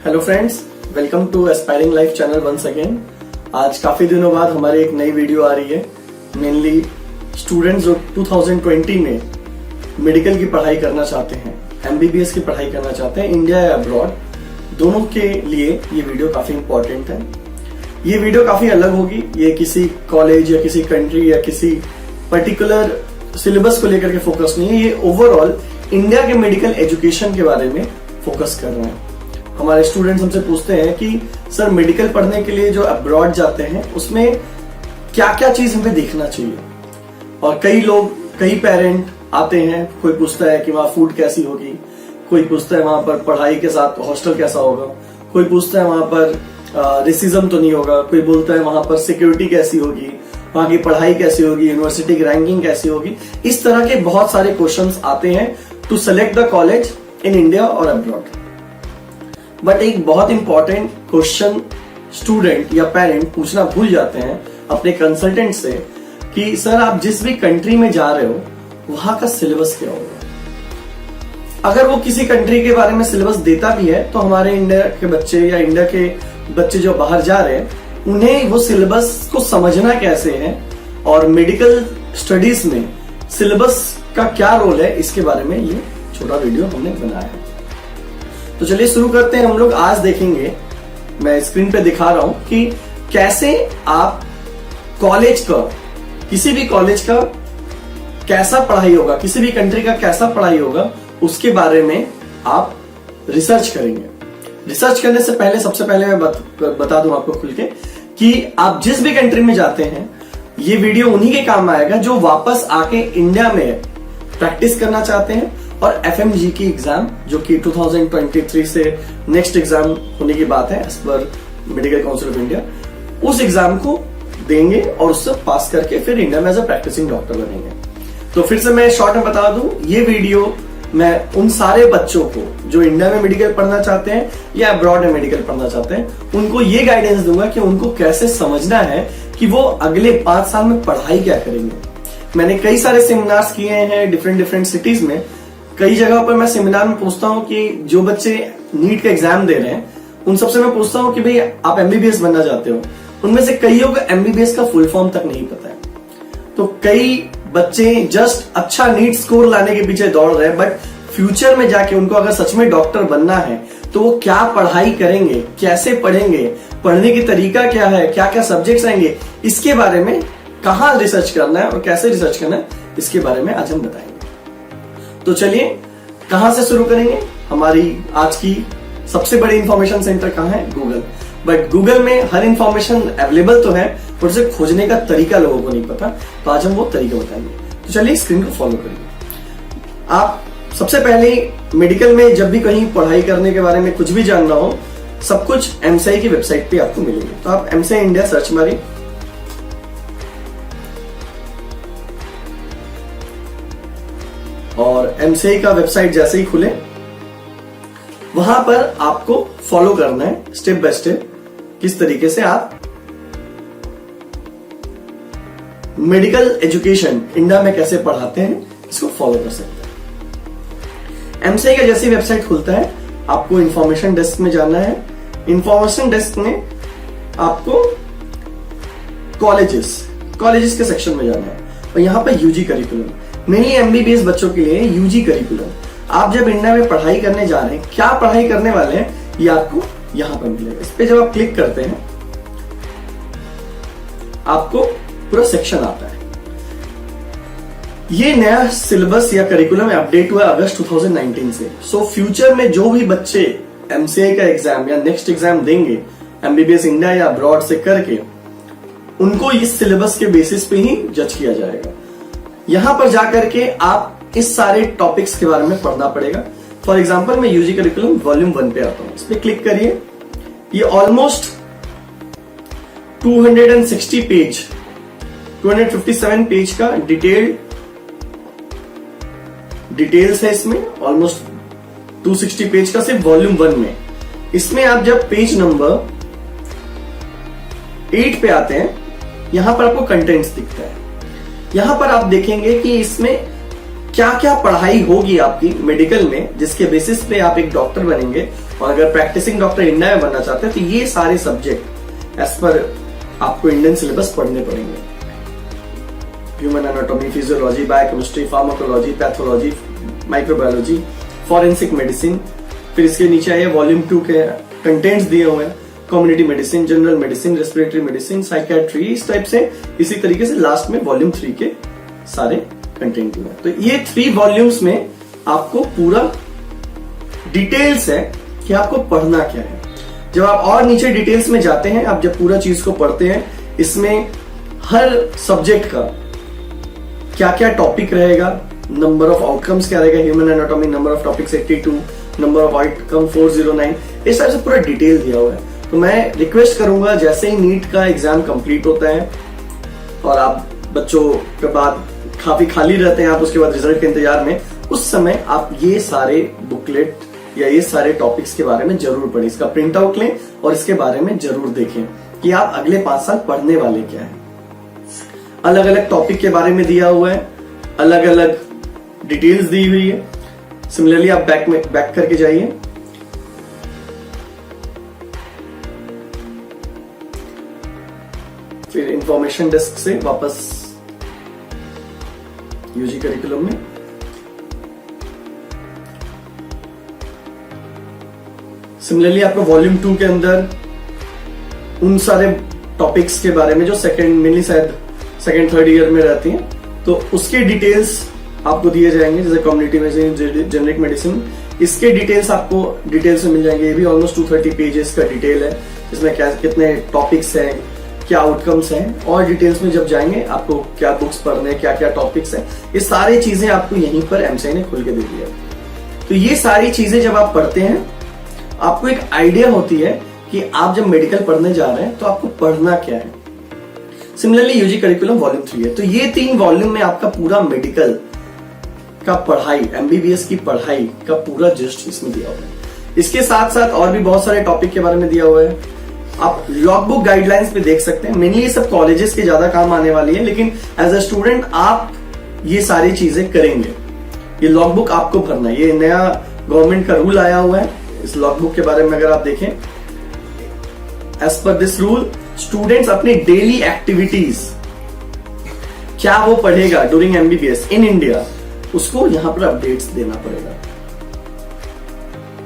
Hello friends, welcome to aspiring life channel once again. आज काफी दिनों बाद हमारी एक नई वीडियो आ रही है। मेनली स्टूडेंट्स जो 2020 में मेडिकल की पढ़ाई करना चाहते हैं, एमबीबीएस की पढ़ाई करना चाहते हैं इंडिया या अब्रॉड, दोनों के लिए ये वीडियो काफी इंपॉर्टेंट है। ये वीडियो काफी अलग होगी। ये किसी कॉलेज या किसी कंट्री या किसी पर्टिकुलर सिलेबस को लेकर के फोकस नहीं है। ये ओवरऑल इंडिया के मेडिकल एजुकेशन के बारे में फोकस कर रहे हैं। हमारे स्टूडेंट्स हमसे पूछते हैं कि सर मेडिकल पढ़ने के लिए जो अब्रॉड जाते हैं उसमें क्या क्या चीज हमें देखना चाहिए। और कई पेरेंट आते हैं, कोई पूछता है कि वहां फूड कैसी होगी, कोई पूछता है वहां पर पढ़ाई के साथ हॉस्टल कैसा होगा, कोई पूछता है वहां पर रेसिज्म तो नहीं होगा, कोई बोलता है वहां पर सिक्योरिटी कैसी होगी, वहां की पढ़ाई कैसी होगी, यूनिवर्सिटी की रैंकिंग कैसी होगी। इस तरह के बहुत सारे क्वेश्चंस आते हैं to select the college in India और अब्रॉड। बट एक बहुत इंपॉर्टेंट क्वेश्चन स्टूडेंट या पेरेंट पूछना भूल जाते हैं अपने कंसल्टेंट से कि सर आप जिस भी कंट्री में जा रहे हो वहां का सिलेबस क्या होगा। अगर वो किसी कंट्री के बारे में सिलेबस देता भी है तो हमारे इंडिया के बच्चे या इंडिया के बच्चे जो बाहर जा रहे हैं उन्हें वो सिलेबस को समझना कैसे है और मेडिकल स्टडीज में सिलेबस का क्या रोल है, इसके बारे में ये छोटा वीडियो हमने बनाया है। तो चलिए शुरू करते हैं। हम लोग आज देखेंगे, मैं स्क्रीन पे दिखा रहा हूं कि कैसे आप कॉलेज का, किसी भी कॉलेज का कैसा पढ़ाई होगा, किसी भी कंट्री का कैसा पढ़ाई होगा, उसके बारे में आप रिसर्च करेंगे। रिसर्च करने से पहले सबसे पहले मैं बता दूं आपको खुल के कि आप जिस भी कंट्री में जाते हैं ये वीडियो उन्हीं के काम आएगा जो वापस आके इंडिया में प्रैक्टिस करना चाहते हैं और एफएमजी की एग्जाम जो कि 2023 से नेक्स्ट एग्जाम होने की बात है एज पर मेडिकल काउंसिल ऑफ इंडिया, उस एग्जाम को देंगे और उससे पास करके फिर इंडिया में एज अ प्रैक्टिसिंग डॉक्टर बनेंगे। तो फिर से मैं शॉर्ट में बता दूं, ये वीडियो मैं उन सारे बच्चों को जो इंडिया में मेडिकल पढ़ना चाहते हैं या अब्रॉड में मेडिकल पढ़ना चाहते हैं, उनको ये गाइडेंस दूंगा कि उनको कैसे समझना है कि वो अगले 5 साल में पढ़ाई क्या करेंगे। मैंने कई सारे सेमिनार्स किए हैं डिफरेंट सिटीज में। कई जगह पर मैं सेमिनार में पूछता हूं कि जो बच्चे नीट का एग्जाम दे रहे हैं उन सबसे मैं पूछता हूं कि भाई आप एमबीबीएस बनना चाहते हो, उनमें से कईयों को एमबीबीएस का फुल फॉर्म तक नहीं पता है। तो कई बच्चे जस्ट अच्छा नीट स्कोर लाने के पीछे दौड़ रहे हैं, बट फ्यूचर में जाके उनको अगर सच में डॉक्टर बनना है तो वो क्या पढ़ाई करेंगे, कैसे पढ़ेंगे, पढ़ने की तरीका क्या है, क्या क्या सब्जेक्ट्स आएंगे, इसके बारे में कहां रिसर्च करना है और कैसे रिसर्च करना है, इसके बारे में आज हम बताएंगे। तो चलिए कहां से शुरू करेंगे। हमारी आज की सबसे बड़ी इंफॉर्मेशन सेंटर कहां है? गूगल। बट गूगल में हर इंफॉर्मेशन अवेलेबल तो है पर उसे खोजने का तरीका लोगों को नहीं पता, तो आज हम वो तरीका बताएंगे। तो चलिए स्क्रीन को फॉलो करिए। आप सबसे पहले मेडिकल में जब भी कहीं पढ़ाई करने के बारे में कुछ भी जानना हो, सब कुछ एमसीआई की वेबसाइट पे आपको मिलेंगे। तो आप एमसीआई इंडिया सर्च मारिए और एमसीआई का वेबसाइट जैसे ही खुले वहां पर आपको फॉलो करना है स्टेप बाय स्टेप किस तरीके से आप मेडिकल एजुकेशन इंडिया में कैसे पढ़ाते हैं, इसको फॉलो कर सकते हैं। एमसीआई का जैसे वेबसाइट खुलता है आपको इंफॉर्मेशन डेस्क में जाना है। इंफॉर्मेशन डेस्क में आपको कॉलेजेस के सेक्शन में जाना है और यहां पर यूजी करिकुलम, मेनली एमबीबीएस बच्चों के लिए यूजी करिकुलम। आप जब इंडिया में पढ़ाई करने जा रहे हैं, क्या पढ़ाई करने वाले हैं, ये आपको यहां पर मिलेगा। इस पे जब आप क्लिक करते हैं आपको पूरा सेक्शन आता है। ये नया सिलेबस या करिकुलम अपडेट हुआ अगस्त 2019 से। सो फ्यूचर में जो भी बच्चे एमसीआई का एग्जाम या नेक्स्ट एग्जाम देंगे एमबीबीएस इंडिया या अब्रॉड से करके, उनको इस सिलेबस के बेसिस पे ही जज किया जाएगा। यहां पर जाकर के आप इस सारे टॉपिक्स के बारे में पढ़ना पड़ेगा। फॉर एग्जांपल मैं यूजी करिकुलम वॉल्यूम 1 पे आता हूं, इस पे क्लिक करिए। ये ऑलमोस्ट 260 पेज, 257 पेज का डिटेल्स है इसमें। ऑलमोस्ट 260 पेज का सिर्फ वॉल्यूम 1 में। इसमें आप जब पेज नंबर 8 पे आते हैं, यहां पर आपको कंटेंट्स दिखता है। यहां पर आप देखेंगे कि इसमें क्या क्या पढ़ाई होगी आपकी मेडिकल में जिसके बेसिस पे आप एक डॉक्टर बनेंगे, और अगर प्रैक्टिसिंग डॉक्टर इंडिया में बनना चाहते हैं तो ये सारे सब्जेक्ट एज पर आपको इंडियन सिलेबस पढ़ने पड़ेंगे। Human anatomy, physiology, biochemistry, pharmacology, pathology, microbiology, forensic medicine. फिर इसके नीचे आइए वॉल्यूम 2 के कंटेंट्स दिए हुए हैं, community medicine, general medicine, respiratory medicine, psychiatry, इस टाइप से। इसी तरीके से लास्ट में वॉल्यूम 3 के सारे कंटेंट दिए हैं। तो ये 3 वॉल्यूम्स में आपको पूरा डिटेल्स है कि आपको पढ़ना क्या है। जब आप और नीचे डिटेल्स में जाते हैं, आप जब पूरा चीज को पढ़ते हैं, इसमें हर सब्जेक्ट का क्या क्या टॉपिक रहेगा, नंबर ऑफ आउटकम्स क्या रहेगा, human anatomy number of topics 82, number of outcome 409, इस तरह से पूरा डिटेल दिया हुआ है। तो मैं रिक्वेस्ट करूंगा जैसे ही नीट का एग्जाम कंप्लीट होता है और आप बच्चों के बाद काफी खाली रहते हैं, आप उसके बाद रिजल्ट के इंतजार में, उस समय आप ये सारे बुकलेट या ये सारे टॉपिक्स के बारे में जरूर पढ़ें, इसका प्रिंट आउट लें और इसके बारे में जरूर देखें कि आप अगले 5 साल पढ़ने वाले क्या है। अलग अलग टॉपिक के बारे में दिया हुआ है, अलग अलग डिटेल्स दी हुई है। सिमिलरली आप बैक करके जाइए, फिर इंफॉर्मेशन डेस्क से वापस यूजी करिकुलम में। सिमिलरली आपको वॉल्यूम 2 के अंदर उन सारे टॉपिक्स के बारे में जो मेनली शायद सेकेंड थर्ड ईयर में रहती हैं, तो उसके डिटेल्स आपको दिए जाएंगे, जैसे कम्युनिटी मेडिसिन, जेनरिक मेडिसिन, इसके डिटेल्स आपको डिटेल्स में मिल जाएंगे। ये भी ऑलमोस्ट 230 पेजेस का डिटेल है, इसमें क्या कितने टॉपिक्स हैं, क्या आउटकम्स हैं, और डिटेल्स में जब जाएंगे आपको क्या बुक्स पढ़ने, क्या क्या टॉपिक्स हैं, ये सारी चीजें आपको यहीं पर एमसीआई ने खोल के दे दिया। तो ये सारी चीजें जब आप पढ़ते हैं, आपको एक आइडिया होती है कि आप जब मेडिकल पढ़ने जा रहे हैं तो आपको पढ़ना क्या है। सिमिलरली यूजी करिकुलम वॉल्यूम 3 है, तो ये 3 वॉल्यूम में आपका पूरा मेडिकल का पढ़ाई, एमबीबीएस की पढ़ाई का पूरा जस्ट इसमें दिया हुआ है। इसके साथ साथ और भी बहुत सारे टॉपिक के बारे में दिया हुआ है। आप लॉग बुक गाइडलाइंस पे देख सकते हैं, मेनली ये सब कॉलेजेस के ज्यादा काम आने वाली है, लेकिन एज अ स्टूडेंट आप ये सारी चीजें करेंगे। ये लॉग बुक आपको भरना है, ये नया गवर्नमेंट का रूल आया हुआ है। इस लॉग बुक के बारे में अगर आप देखें, as per this rule students अपनी डेली एक्टिविटीज क्या वो पढ़ेगा ड्यूरिंग एमबीबीएस इन इंडिया, उसको यहां पर अपडेट्स देना पड़ेगा।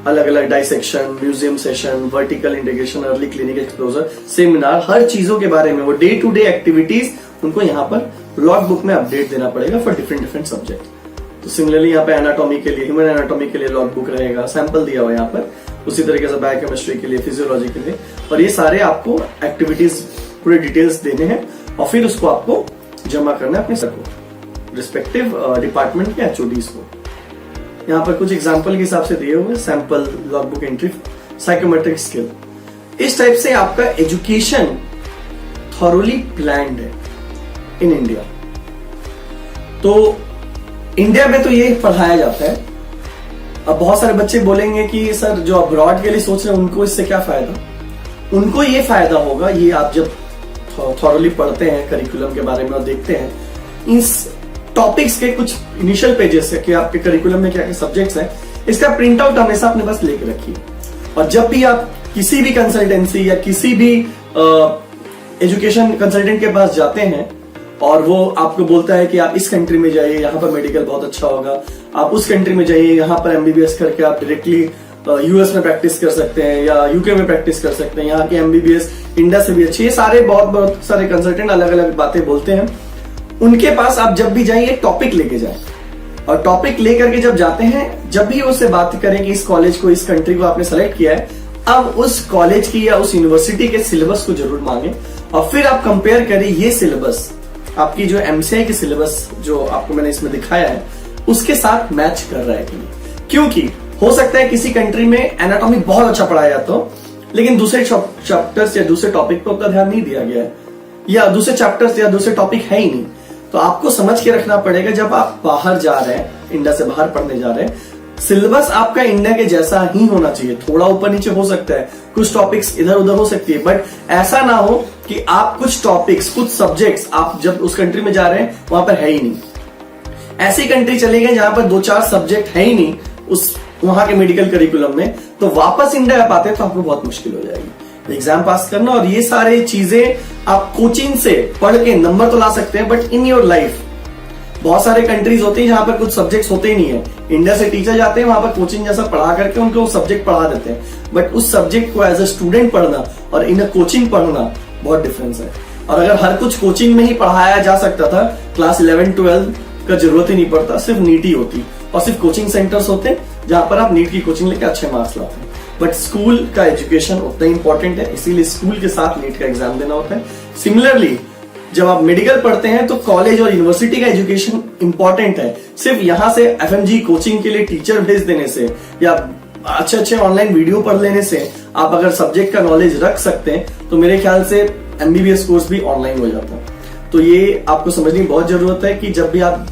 अलग अलग dissection, museum session, vertical integration, early clinic exposure, seminar, हर चीजों के बारे में वो डे टू डे एक्टिविटीज उनको यहाँ पर लॉग बुक में अपडेट देना पड़ेगा फॉर डिफरेंट सब्जेक्ट। तो सिमिलरली यहाँ पे एनाटॉमी के लिए, ह्यूमन एनाटॉमी के लिए लॉग बुक रहेगा, सैंपल दिया हुआ है यहाँ पर, उसी तरीके से बायोकेमिस्ट्री के लिए, फिजियोलॉजी के लिए, और ये सारे आपको एक्टिविटीज पूरे डिटेल्स देने हैं और फिर उसको आपको जमा करना है अपने सर को, रिस्पेक्टिव डिपार्टमेंट के एचओडीज को। यहाँ पर कुछ एग्जाम्पल के हिसाब से दिए हुए, sample, log book entry, psychometric skill, इस टाइप से आपका एजुकेशन थॉरोली प्लान्ड है इन इंडिया। तो इंडिया में तो ये पढ़ाया जाता है। अब बहुत सारे बच्चे बोलेंगे कि सर जो अब्रॉड के लिए सोच रहे हैं उनको इससे क्या फायदा। उनको ये फायदा होगा, ये आप जब थॉरोली पढ़ते हैं करिकुलम के बारे में और देखते हैं इस टॉपिक्स के कुछ इनिशियल पेजेस है कि आपके करिकुलम में क्या क्या सब्जेक्ट्स हैं, इसका प्रिंट आउट हमेशा अपने पास लेके रखिए। और जब भी आप किसी भी कंसल्टेंसी या किसी भी एजुकेशन कंसल्टेंट के पास जाते हैं और वो आपको बोलता है कि आप इस कंट्री में जाइए, यहाँ पर मेडिकल बहुत अच्छा होगा, आप उस कंट्री में जाइए, यहाँ पर एमबीबीएस करके आप डायरेक्टली यूएस में प्रैक्टिस कर सकते हैं या यूके में प्रैक्टिस कर सकते हैं, यहाँ की एमबीबीएस इंडिया से भी अच्छी, ये सारे बहुत सारे कंसल्टेंट अलग अलग बातें बोलते हैं। उनके पास आप जब भी जाइए टॉपिक लेके जाए, और टॉपिक लेकर के जब जाते हैं, जब भी उससे बात करें कि इस कॉलेज को, इस कंट्री को आपने सेलेक्ट किया है, अब उस कॉलेज की या उस यूनिवर्सिटी के सिलेबस को जरूर मांगे और फिर आप कंपेयर करें ये सिलेबस आपकी जो एमसीआई की सिलेबस जो आपको मैंने इसमें दिखाया है उसके साथ मैच कर रहा है कि नहीं। क्योंकि हो सकता है किसी कंट्री में एनाटॉमी बहुत अच्छा पढ़ाया जाता हो, लेकिन दूसरे चैप्टर्स या दूसरे टॉपिक पर उतना ध्यान नहीं दिया गया है, या दूसरे चैप्टर्स या दूसरे टॉपिक है ही नहीं। तो आपको समझ के रखना पड़ेगा, जब आप बाहर जा रहे हैं, इंडिया से बाहर पढ़ने जा रहे हैं, सिलेबस आपका इंडिया के जैसा ही होना चाहिए। थोड़ा ऊपर नीचे हो सकता है, कुछ टॉपिक्स इधर उधर हो सकती है, बट ऐसा ना हो कि आप कुछ टॉपिक्स, कुछ सब्जेक्ट्स आप जब उस कंट्री में जा रहे हैं वहां पर है ही नहीं। ऐसी कंट्री चले गए जहां पर 2-4 सब्जेक्ट है ही नहीं उस वहां के मेडिकल करिकुलम में, तो वापस इंडिया आप आते तो आपको बहुत मुश्किल हो जाएगी एग्जाम पास करना। और ये सारे चीजें आप कोचिंग से पढ़ के नंबर तो ला सकते हैं, बट इन योर लाइफ बहुत सारे कंट्रीज होते हैं जहां पर कुछ सब्जेक्ट्स होते ही नहीं है। इंडिया से टीचर जाते हैं वहां पर कोचिंग जैसा पढ़ा करके उनको सब्जेक्ट पढ़ा देते हैं, बट उस सब्जेक्ट को एज ए स्टूडेंट पढ़ना और इन कोचिंग पढ़ना बहुत डिफरेंस है। और अगर हर कुछ कोचिंग में ही पढ़ाया जा सकता था, क्लास 11-12 का जरूरत ही नहीं पड़ता, सिर्फ नीट ही होती और सिर्फ कोचिंग सेंटर्स होते जहां पर आप नीट की कोचिंग लेके अच्छे मार्क्स लाते हैं। बट स्कूल का एजुकेशन उतना ही इंपॉर्टेंट है, इसीलिए स्कूल के साथ नीट का एग्जाम देना होता है। सिमिलरली जब आप मेडिकल पढ़ते हैं तो कॉलेज और यूनिवर्सिटी का एजुकेशन इंपॉर्टेंट है। सिर्फ यहां से एफएमजी कोचिंग के लिए टीचर भेज देने से या अच्छे ऑनलाइन वीडियो पढ़ लेने से आप अगर सब्जेक्ट का नॉलेज रख सकते हैं तो मेरे ख्याल से एमबीबीएस कोर्स भी ऑनलाइन हो जाता है। तो ये आपको समझने की बहुत जरूरत है कि जब भी आप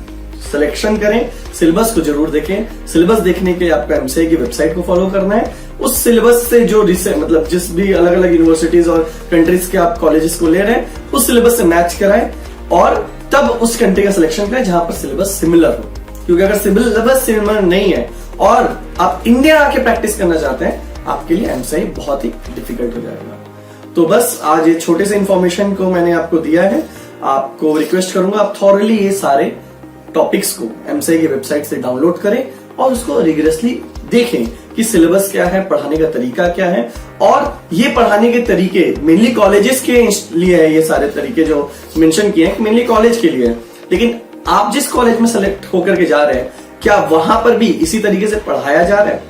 सिलेक्शन करें सिलेबस को जरूर देखें। सिलेबस देखने के लिए आपको एमसीए की वेबसाइट को फॉलो करना है। उस सिलेबस से जो मतलब जिस भी अलग अलग यूनिवर्सिटीज और कंट्रीज के आप कॉलेजेस को ले रहे हैं उस सिलेबस से मैच कराएं और तब उस कंट्री का सिलेक्शन करें जहां पर सिलेबस सिमिलर हो। क्योंकि अगर सिलेबस सिमिलर नहीं है और आप इंडिया आके प्रैक्टिस करना चाहते हैं, आपके लिए एमसीए बहुत ही डिफिकल्ट हो जाएगा। तो बस आज ये छोटे से इंफॉर्मेशन को मैंने आपको दिया है। आपको रिक्वेस्ट करूंगा आप थॉरली ये सारे टॉपिक्स को एमसीए की वेबसाइट से डाउनलोड करें और उसको रिगरसली देखें कि सिलेबस क्या है, पढ़ाने का तरीका क्या है। और ये पढ़ाने के तरीके मेनली कॉलेजेस के लिए है, ये सारे तरीके जो मेंशन किए हैं मेनली कॉलेज के लिए है। लेकिन आप जिस कॉलेज में सेलेक्ट होकर के जा रहे हैं क्या वहां पर भी इसी तरीके से पढ़ाया जा रहा है?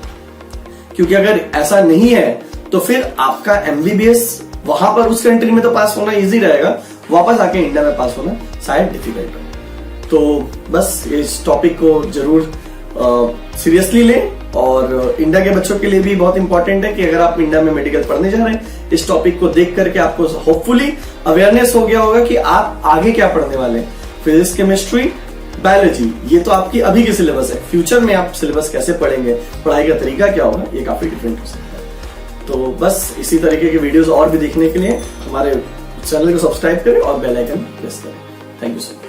क्योंकि अगर ऐसा नहीं है तो फिर आपका एमबीबीएस वहां पर उस कंट्री में तो पास होना इजी रहेगा, वापस आके इंडिया में पास होना शायद डिफिकल्ट है। तो बस इस टॉपिक को जरूर सीरियसली लें और इंडिया के बच्चों के लिए भी बहुत इंपॉर्टेंट है कि अगर आप इंडिया में मेडिकल पढ़ने जा रहे हैं इस टॉपिक को देख करके आपको होपफुली अवेयरनेस हो गया होगा कि आप आगे क्या पढ़ने वाले हैं। फिजिक्स, केमिस्ट्री, बायोलॉजी ये तो आपकी अभी की सिलेबस है, फ्यूचर में आप सिलेबस कैसे पढ़ेंगे, पढ़ाई का तरीका क्या होगा, ये काफी डिफरेंट हो सकता है। तो बस इसी तरीके के वीडियोस और भी देखने के लिए हमारे चैनल को सब्सक्राइब करें और बेल आइकन प्रेस करें। Thank you so much.